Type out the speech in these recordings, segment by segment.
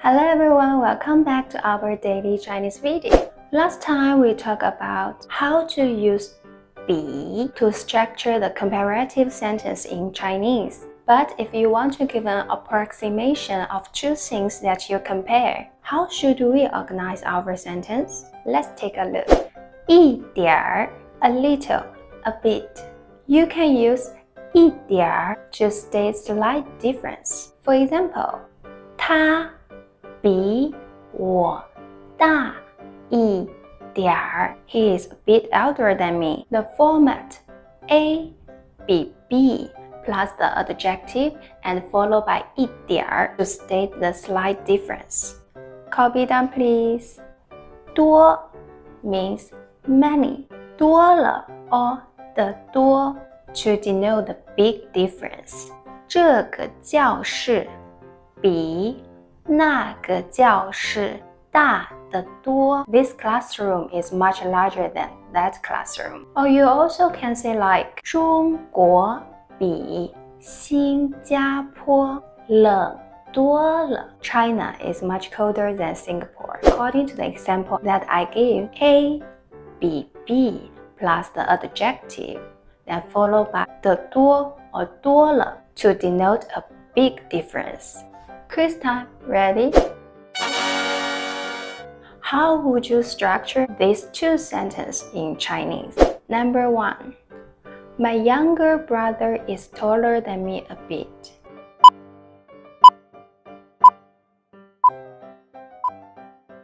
Hello everyone, welcome back to our daily Chinese video. Last time we talked about how to use 比 to structure the comparative sentence in Chinese. But if you want to give an approximation of two things that you compare, how should we organize our sentence? Let's take a look. 一点儿 a little, a bit. You can use 一点儿 to state slight difference. For example, 他比我大一点儿 He is a bit older than me. The format A 比 B plus the adjective and followed by 一点儿 to state the slight difference. Copy down please. 多 means many. 多了 or 的多 to denote the big difference. 这个教室比那个教室大得多 This classroom is much larger than that classroom. Or you also can say like 中国比新加坡冷多了 China is much colder than Singapore. According to the example that I gave, A 比 B plus the adjective, then followed by 的多 or 多了 to denote a big difference. Quiz time, ready? How would you structure these two sentences in Chinese? Number 1. My younger brother is taller than me a bit.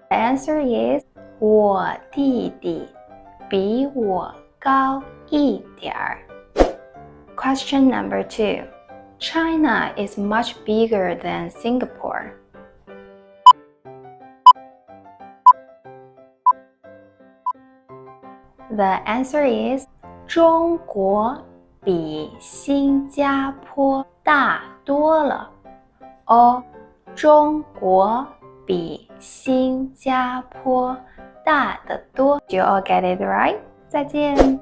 The answer is 我弟弟比我高一点儿。Question number 2. China is much bigger than Singapore. The answer is 中国比新加坡大多了 or 中国比新加坡大得多 Do you all get it right? 再见。